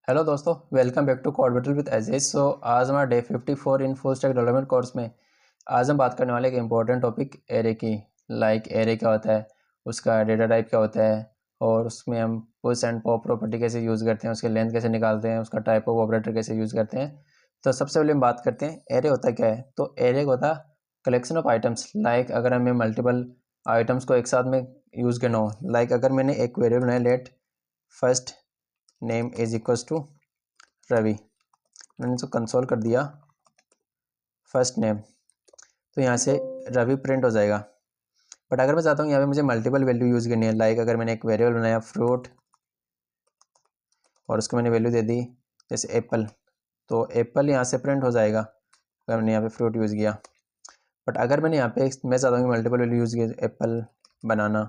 Hello दोस्तों, welcome back to code battle with Ajay. आज हमारा day 54 in full stack development course में आज हम बात करने वाले एक इम्पॉर्टेंट टॉपिक एरे की। एरे क्या होता है, उसका डेटा टाइप क्या होता है, और उसमें हम पुश एंड पॉप प्रॉपर्टी कैसे यूज़ करते हैं, उसके लेंथ कैसे निकालते हैं, उसका टाइप ऑफ ऑपरेटर कैसे यूज़ करते हैं। तो सबसे पहले हम बात करते हैं एरे होता क्या है। तो एरे होता है कलेक्शन ऑफ आइटम्स। अगर हमें मल्टीपल आइटम्स को एक साथ में यूज़ करना हो, अगर मैंने एक वेरिएबल बनाया, let first name is equals to Ravi, मैंने इसको कंसोल कर दिया फर्स्ट नेम, तो यहाँ से रवि प्रिंट हो जाएगा। बट अगर मैं चाहता हूँ यहाँ पे मुझे मल्टीपल वैल्यू यूज़ करनी है, अगर मैंने एक वेरिएबल बनाया फ्रूट और उसको मैंने वैल्यू दे दी जैसे एप्पल, तो एप्पल यहाँ से प्रिंट हो जाएगा अगर मैंने यहाँ पे फ्रूट यूज़ किया। बट अगर मैंने यहाँ पे मैं चाहता हूँ कि मल्टीपल वैल्यू यूज़ किया एप्पल बनाना,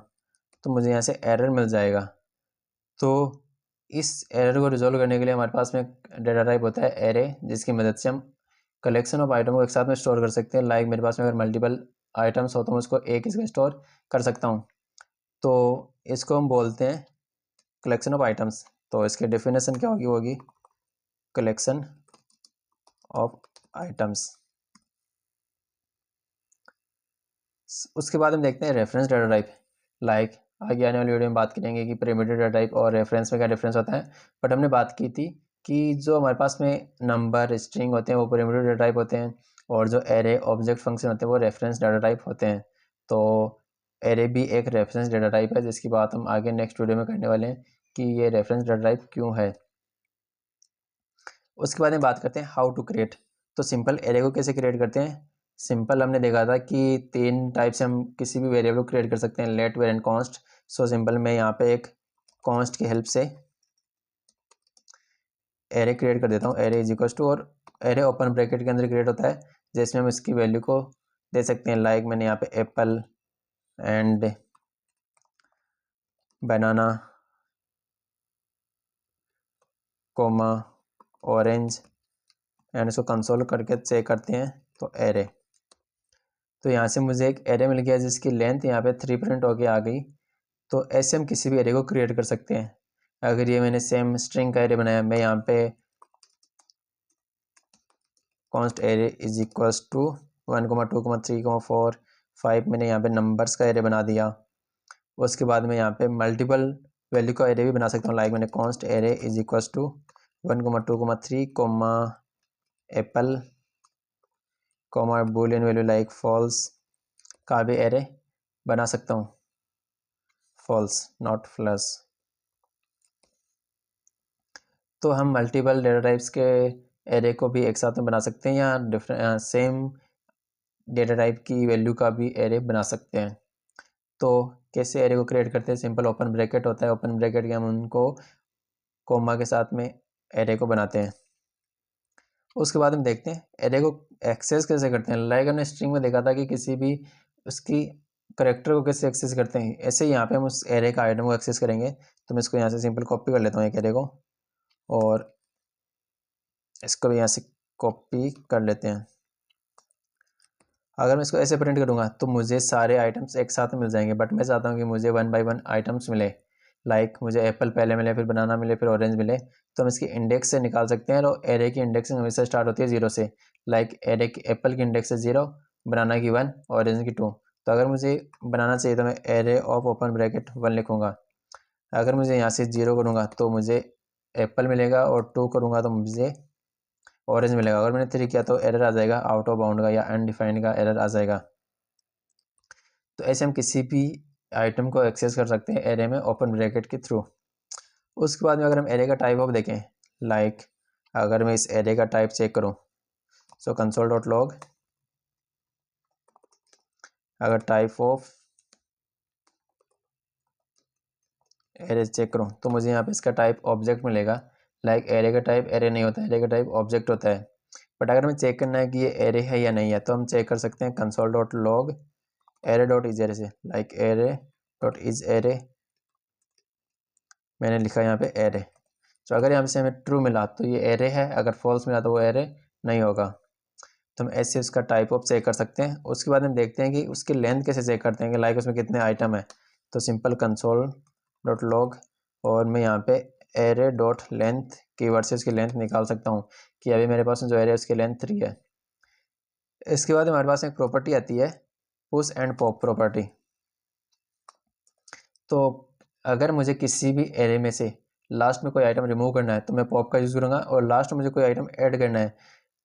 तो मुझे यहाँ से एरर मिल जाएगा। तो इस एरर को रिजोल्व करने के लिए हमारे पास में डेटा टाइप होता है एरे, जिसकी मदद से हम कलेक्शन ऑफ आइटम को एक साथ में स्टोर कर सकते हैं। मेरे पास में अगर मल्टीपल आइटम्स हो तो मैं उसको एक इसमें स्टोर कर सकता हूँ। तो इसको हम बोलते हैं कलेक्शन ऑफ आइटम्स। तो इसकी डेफिनेशन क्या होगी, कलेक्शन ऑफ आइटम्स। उसके बाद हम देखते हैं रेफरेंस डाटा टाइप। आगे आने वाली वीडियो में बात करेंगे कि प्रिमिटिव डाटा टाइप और रेफरेंस में क्या डिफरेंस होता है। बट हमने बात की थी कि जो हमारे पास में नंबर स्ट्रिंग होते हैं वो प्रिमिटिव डाटा टाइप होते हैं, और जो एरे ऑब्जेक्ट फंक्शन होते हैं वो रेफरेंस डाटा टाइप होते हैं। तो एरे भी एक रेफरेंस डाटा टाइप है, जिसकी बात हम आगे नेक्स्ट वीडियो में करने वाले हैं कि ये रेफरेंस डाटा टाइप क्यों है। उसके बाद में बात करते हैं हाउ टू क्रिएट। तो सिंपल एरे को कैसे क्रिएट करते हैं। सिंपल हमने देखा था कि 3 टाइप से हम किसी भी वेरिएबल को क्रिएट कर सकते हैं, let, var and const. So simple मैं यहाँ पे एक कॉन्स्ट की हेल्प से एरे क्रिएट कर देता हूँ। एरे इज इक्वल टू, और एरे ओपन ब्रैकेट के अंदर क्रिएट होता है, जिसमें हम इसकी वैल्यू को दे सकते हैं। मैंने यहाँ पे apple and banana comma orange, and इसको कंसोल करके चेक करते हैं तो एरे। तो यहाँ से मुझे एक एरे मिल गया जिसकी लेंथ यहाँ पे 3 प्रिंट होके आ गई। तो ऐसे हम किसी भी एरे को क्रिएट कर सकते हैं। अगर ये मैंने सेम स्ट्रिंग का एरे बनाया, मैं यहाँ पे const array is equals to 1, 2, 3, 4, 5 मैंने यहाँ पे नंबर्स का एरे बना दिया। उसके बाद मैं यहाँ पे मल्टीपल वैल्यू का एरे भी बना सकता हूँ। मैंने const array is equals to 1, 2, 3 apple boolean value false का भी एरे बना सकता हूँ, फॉल्स नॉट प्लस। तो हम मल्टीपल डेटा टाइप्स के एरे को भी एक साथ में बना सकते हैं, या डिफरेंट सेम डेटा टाइप की वैल्यू का भी एरे बना सकते हैं। तो कैसे एरे को क्रिएट करते हैं, सिंपल ओपन ब्रैकेट होता है, ओपन ब्रैकेट के हम उनको कोमा के साथ में एरे को बनाते हैं। उसके बाद हम देखते हैं एरे को एक्सेस कैसे करते हैं। हमने स्ट्रिंग में देखा था कि किसी भी उसकी करेक्टर को कैसे एक्सेस करते हैं, ऐसे ही यहाँ पे हम उस एरे का आइटम को एक्सेस करेंगे। तो मैं इसको यहाँ से सिंपल कॉपी कर लेता हूँ एक एरे को, और इसको भी यहाँ से कॉपी कर लेते हैं। अगर मैं इसको ऐसे प्रिंट करूँगा तो मुझे सारे आइटम्स एक साथ मिल जाएंगे, बट मैं चाहता हूँ कि मुझे 1 बाय 1 आइटम्स मिले। मुझे एप्पल पहले मिले, फिर बनाना मिले, फिर ऑरेंज मिले। तो हम इसकी इंडेक्स से निकाल सकते हैं, और एरे की इंडेक्सिंग हमेशा स्टार्ट होती है 0 से। एरे की एप्पल की इंडेक्स है 0, बनाना की 1, ऑरेंज की 2। तो अगर मुझे बनाना चाहिए तो मैं एरे ऑफ ओपन ब्रैकेट 1 लिखूँगा। अगर मुझे यहाँ से 0 करूँगा तो मुझे एप्पल मिलेगा, और 2 करूँगा तो मुझे ऑरेंज मिलेगा। अगर मैंने 3 किया तो एरर आ जाएगा, आउट ऑफ बाउंड का या अनडिफाइंड का एरर आ जाएगा। तो ऐसे हम किसी भी आइटम को एक्सेस कर सकते हैं एरे में ओपन ब्रैकेट के थ्रू। उसके बाद में अगर हम एरे का टाइप ऑफ देखें, अगर मैं इस एरे का टाइप चेक करूं, सो कंसोल डॉट लॉग, अगर टाइप ऑफ एरे चेक करूं तो मुझे यहाँ पे इसका टाइप ऑब्जेक्ट मिलेगा। एरे का टाइप एरे नहीं होता है, एरे का टाइप ऑब्जेक्ट होता है। बट अगर हमें चेक करना है कि ये एरे है या नहीं है, तो हम चेक कर सकते हैं console dot log array dot is array से। एरे डॉट इज एरे, मैंने लिखा यहाँ पे एरे। तो अगर यहाँ से हमें ट्रू मिला तो ये एरे है, अगर फॉल्स मिला तो वो एरे नहीं होगा। तो हम ऐसे उसका टाइप ऑफ चेक कर सकते हैं। उसके बाद हम देखते हैं कि उसकी लेंथ कैसे चेक करते हैं कि उसमें कितने आइटम है। तो सिंपल कंसोल डॉट लॉग, और मैं यहाँ पे एरे डॉट लेंथ कीवर्ड से उसकी लेंथ निकाल सकता हूँ कि अभी मेरे पास जो एरे है उसकी लेंथ 3 है। इसके बाद हमारे पास एक प्रॉपर्टी आती है पुश एंड पॉप प्रॉपर्टी। तो अगर मुझे किसी भी एरे में से लास्ट में कोई आइटम रिमूव करना है तो मैं पॉप का यूज़ करूँगा, और लास्ट में मुझे कोई आइटम ऐड करना है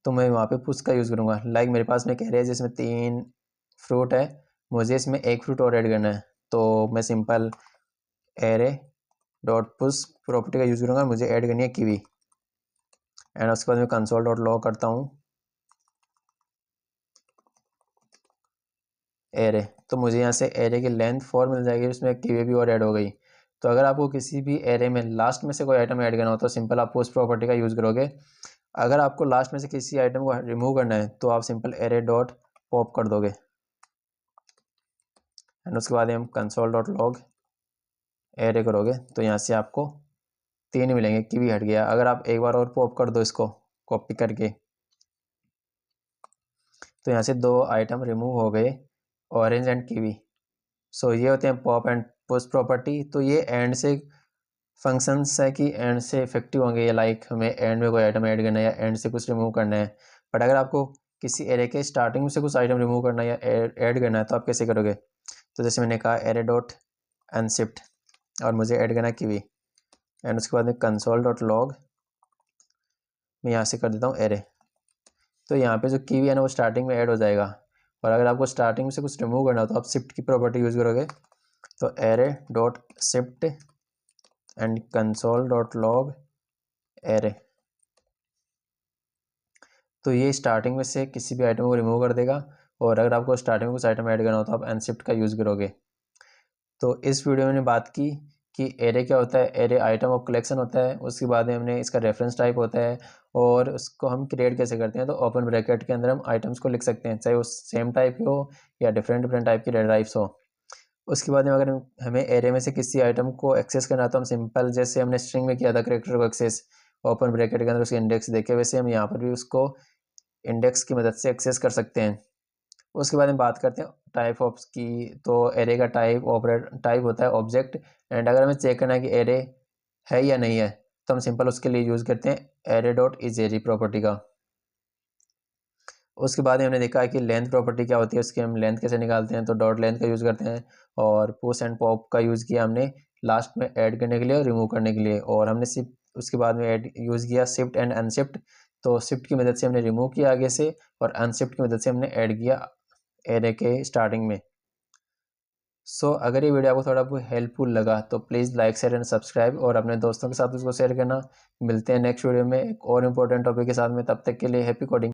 तो मैं वहाँ पे पुश का यूज़ करूँगा। लाइक मेरे पास में एक एरे है जिसमें 3 फ्रूट है, मुझे इसमें 1 फ्रूट और ऐड करना है, तो मैं simple array dot push property का यूज़ करूँगा, मुझे ऐड करनी है कीवी। एंड उसके बाद मैं कंसोल डॉट लॉग करता हूँ एरे, तो मुझे यहाँ से एरे की लेंथ 4 मिल जाएगी, उसमें कीवी भी और ऐड हो गई। तो अगर आपको किसी भी एरे में लास्ट में से कोई आइटम ऐड करना हो तो सिंपल आप पुश प्रॉपर्टी का यूज़ करोगे। अगर आपको लास्ट में से किसी आइटम को रिमूव करना है तो आप सिंपल एरे डॉट पॉप कर दोगे। एंड उसके बाद हम कंसोल डॉट लॉग एरे करोगे तो यहाँ से आपको 3 मिलेंगे, कीवी हट गया। अगर आप एक बार और पॉप कर दो इसको कॉपी करके तो यहाँ से 2 आइटम रिमूव हो गए, ऑरेंज एंड कीवी। सो ये होते हैं पॉप एंड पुश प्रॉपर्टी। तो ये एंड से फंक्शंस है कि एंड से इफेक्टिव होंगे, या लाइक हमें एंड में कोई आइटम ऐड करना है या एंड से कुछ रिमूव करना है। बट अगर आपको किसी एरे के स्टार्टिंग से कुछ आइटम रिमूव करना है या ऐड करना है तो आप कैसे करोगे? तो जैसे मैंने कहा एरे डॉट अनशिफ्ट और मुझे ऐड करना है कीवी, एंड उसके बाद में कंसोल डॉट लॉग मैं यहाँ से कर देता हूँ एरे। तो यहाँ पे जो कीवी है ना वो स्टार्टिंग में ऐड हो जाएगा। और अगर आपको स्टार्टिंग में से कुछ रिमूव करना हो तो आप शिफ्ट की प्रॉपर्टी यूज़ करोगे, तो array dot shift and console dot log array. तो ये स्टार्टिंग में से किसी भी आइटम को रिमूव कर देगा, और अगर आपको स्टार्टिंग में कुछ आइटम ऐड करना हो तो आप अनशिफ्ट का यूज़ करोगे। तो इस वीडियो में हमने बात की कि एरे क्या होता है, एरे आइटम ऑफ कलेक्शन होता है, उसके बाद में हमने इसका रेफरेंस टाइप होता है और उसको हम क्रिएट कैसे करते हैं। तो ओपन ब्रैकेट के अंदर हम आइटम्स को लिख सकते हैं, चाहे वो सेम टाइप की हो या डिफरेंट डिफरेंट टाइप की टाइप्स हो। उसके बाद में अगर हमें एरे में से किसी आइटम को एक्सेस करना है तो हम सिंपल जैसे हमने स्ट्रिंग में किया था कैरेक्टर को एक्सेस ओपन ब्रैकेट के अंदर उसके इंडेक्स देखे, वैसे हम यहाँ पर भी उसको इंडेक्स की मदद से एक्सेस कर सकते हैं। उसके बाद में बात करते हैं टाइप ऑफ की। तो एरे का टाइप होता है ऑब्जेक्ट, एंड अगर हमें चेक करना है कि एरे है या नहीं है तो हम सिंपल उसके लिए यूज़ करते हैं array dot is array property का। उसके बाद में हमने देखा है कि लेंथ प्रॉपर्टी क्या होती है, उसकी हम लेंथ कैसे निकालते हैं, तो डॉट लेंथ का यूज़ करते हैं। और पुश एंड पॉप का यूज़ किया हमने लास्ट में ऐड करने के लिए और रिमूव करने के लिए। और हमने सिर्फ उसके बाद में ऐड यूज़ किया शिफ्ट एंड अनशिफ्ट। तो शिफ्ट की मदद से हमने रिमूव किया आगे से, और अनशिफ्ट की मदद से हमने ऐड किया एरे के स्टार्टिंग में। सो अगर ये वीडियो आपको थोड़ा बहुत हेल्पफुल लगा तो please like share and subscribe, और अपने दोस्तों के साथ उसको शेयर करना। मिलते हैं नेक्स्ट वीडियो में एक और इम्पोर्टेंट टॉपिक के साथ में, तब तक के लिए हैप्पी कोडिंग।